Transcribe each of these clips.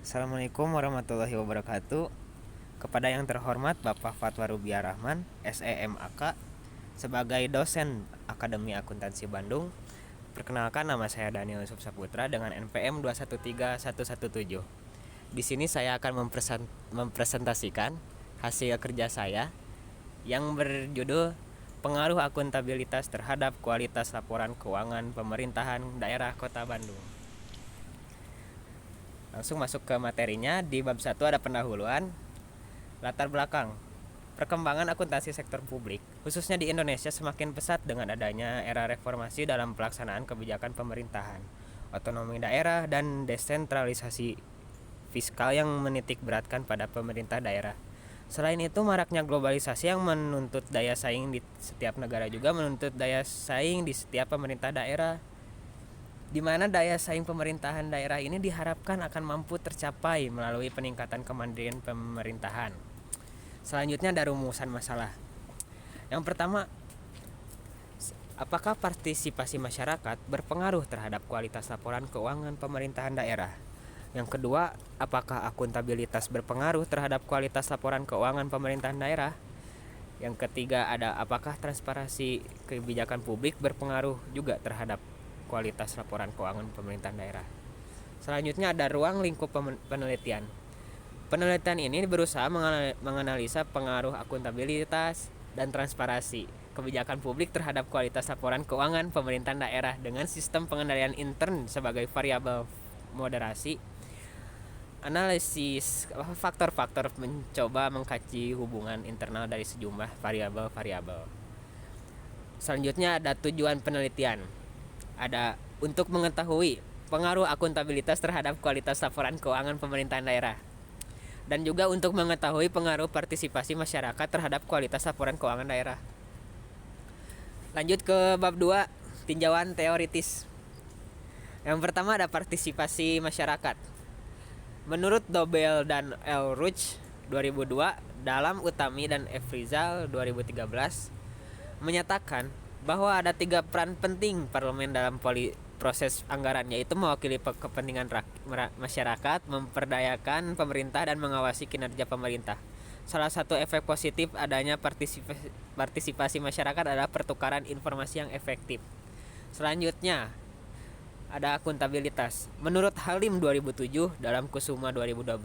Assalamualaikum warahmatullahi wabarakatuh. Kepada yang terhormat Bapak Fatwa Rubiah Rahman, SEMAK, sebagai dosen Akademi Akuntansi Bandung. Perkenalkan, nama saya Daniel Yusuf Saputra dengan NPM 213117. Di sini saya akan mempresentasikan hasil kerja saya yang berjudul Pengaruh Akuntabilitas Terhadap Kualitas Laporan Keuangan Pemerintahan Daerah Kota Bandung. Langsung masuk ke materinya. Di bab 1 ada pendahuluan, latar belakang. Perkembangan akuntansi sektor publik, khususnya di Indonesia, semakin pesat dengan adanya era reformasi dalam pelaksanaan kebijakan pemerintahan, otonomi daerah, dan desentralisasi fiskal yang menitik beratkan pada pemerintah daerah. Selain itu, maraknya globalisasi yang menuntut daya saing di setiap negara juga menuntut daya saing di setiap pemerintah daerah, di mana daya saing pemerintahan daerah ini diharapkan akan mampu tercapai melalui peningkatan kemandirian pemerintahan. Selanjutnya ada rumusan masalah. Yang pertama, apakah partisipasi masyarakat berpengaruh terhadap kualitas laporan keuangan pemerintahan daerah? Yang kedua, apakah akuntabilitas berpengaruh terhadap kualitas laporan keuangan pemerintahan daerah? Yang ketiga ada apakah transparansi kebijakan publik berpengaruh juga terhadap kualitas laporan keuangan pemerintahan daerah. Selanjutnya ada ruang lingkup penelitian. Penelitian ini berusaha menganalisa pengaruh akuntabilitas dan transparansi kebijakan publik terhadap kualitas laporan keuangan pemerintahan daerah dengan sistem pengendalian intern sebagai variabel moderasi. Analisis faktor-faktor mencoba mengkaji hubungan internal dari sejumlah variabel-variabel. Selanjutnya ada tujuan penelitian. Ada untuk mengetahui pengaruh akuntabilitas terhadap kualitas laporan keuangan pemerintahan daerah, dan juga untuk mengetahui pengaruh partisipasi masyarakat terhadap kualitas laporan keuangan daerah. Lanjut ke bab 2, tinjauan teoritis. Yang pertama ada partisipasi masyarakat. Menurut Dobel dan L. Ruch 2002, dalam Utami dan F. Rizal 2013 menyatakan bahwa ada 3 peran penting parlemen dalam proses anggaran, yaitu mewakili kepentingan masyarakat, memperdayakan pemerintah, dan mengawasi kinerja pemerintah. Salah satu efek positif adanya partisipasi masyarakat adalah pertukaran informasi yang efektif. Selanjutnya ada akuntabilitas. Menurut Halim 2007 dalam Kusuma 2012,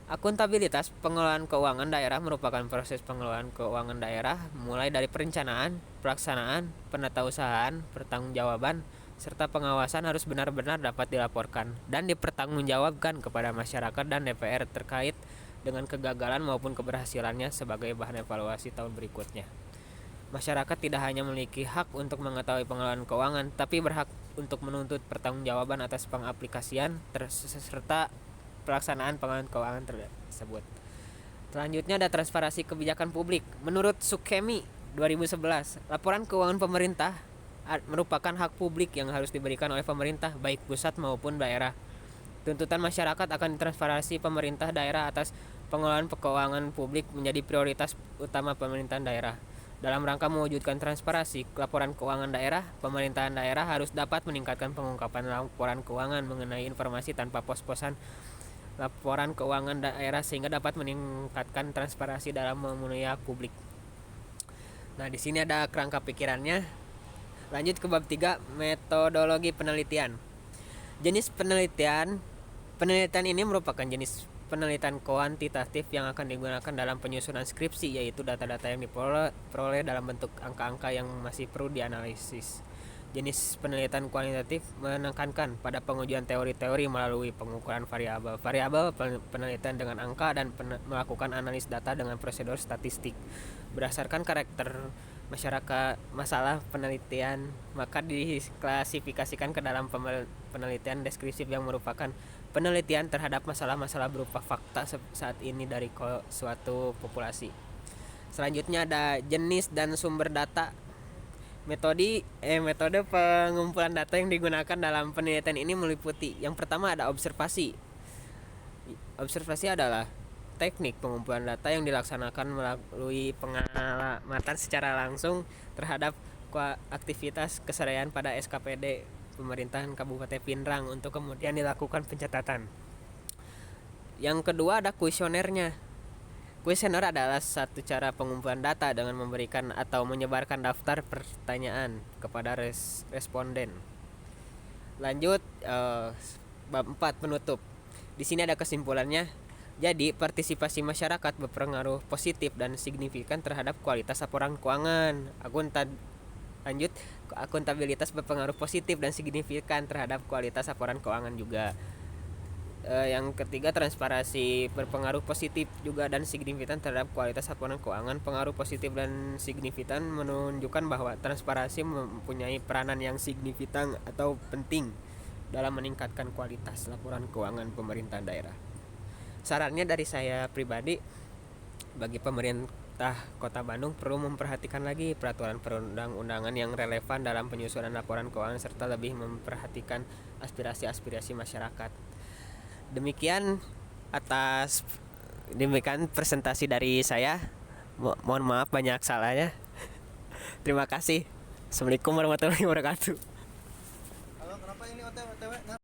akuntabilitas pengelolaan keuangan daerah merupakan proses pengelolaan keuangan daerah mulai dari perencanaan, pelaksanaan, penatausahaan, pertanggungjawaban, serta pengawasan harus benar-benar dapat dilaporkan dan dipertanggungjawabkan kepada masyarakat dan DPR terkait dengan kegagalan maupun keberhasilannya sebagai bahan evaluasi tahun berikutnya. Masyarakat tidak hanya memiliki hak untuk mengetahui pengelolaan keuangan, tapi berhak untuk menuntut pertanggungjawaban atas pengaplikasian serta pelaksanaan pengelolaan keuangan tersebut. Selanjutnya ada transparansi kebijakan publik. Menurut Sukemi 2011, laporan keuangan pemerintah merupakan hak publik yang harus diberikan oleh pemerintah baik pusat maupun daerah. Tuntutan masyarakat akan transparansi pemerintah daerah atas pengelolaan keuangan publik menjadi prioritas utama pemerintahan daerah. Dalam rangka mewujudkan transparansi laporan keuangan daerah, pemerintahan daerah harus dapat meningkatkan pengungkapan laporan keuangan mengenai informasi tanpa pos-posan laporan keuangan daerah sehingga dapat meningkatkan transparansi dalam memenuhi hak publik. Nah, di sini ada kerangka pikirannya. Lanjut ke bab 3, metodologi penelitian. Jenis penelitian ini merupakan jenis penelitian kuantitatif yang akan digunakan dalam penyusunan skripsi, yaitu data-data yang diperoleh dalam bentuk angka-angka yang masih perlu dianalisis. Jenis penelitian kuantitatif menekankan pada pengujian teori-teori melalui pengukuran variabel penelitian dengan angka dan melakukan analis data dengan prosedur statistik. Berdasarkan karakter masalah penelitian, maka diklasifikasikan ke dalam penelitian deskriptif yang merupakan penelitian terhadap masalah-masalah berupa fakta saat ini dari suatu populasi. Selanjutnya ada jenis dan sumber data. Metode pengumpulan data yang digunakan dalam penelitian ini meliputi: yang pertama ada observasi. Observasi adalah teknik pengumpulan data yang dilaksanakan melalui pengamatan secara langsung terhadap aktivitas keseharian pada SKPD pemerintahan Kabupaten Pinrang untuk kemudian dilakukan pencatatan. Yang kedua ada kuesionernya. Kuesioner adalah satu cara pengumpulan data dengan memberikan atau menyebarkan daftar pertanyaan kepada responden. Lanjut, bab 4 penutup. Di sini ada kesimpulannya. Jadi, partisipasi masyarakat berpengaruh positif dan signifikan terhadap kualitas laporan keuangan. Lanjut, akuntabilitas berpengaruh positif dan signifikan terhadap kualitas laporan keuangan juga. Yang ketiga, transparansi berpengaruh positif juga dan signifikan terhadap kualitas laporan keuangan. Pengaruh positif dan signifikan menunjukkan bahwa transparansi mempunyai peranan yang signifikan atau penting dalam meningkatkan kualitas laporan keuangan pemerintah daerah. Sarannya dari saya pribadi, bagi pemerintah Kota Bandung perlu memperhatikan lagi peraturan perundang-undangan yang relevan dalam penyusunan laporan keuangan serta lebih memperhatikan aspirasi-aspirasi masyarakat. Demikian presentasi dari saya. Mohon maaf banyak salahnya. Terima kasih. Assalamualaikum warahmatullahi wabarakatuh. Halo, kenapa ini OTW?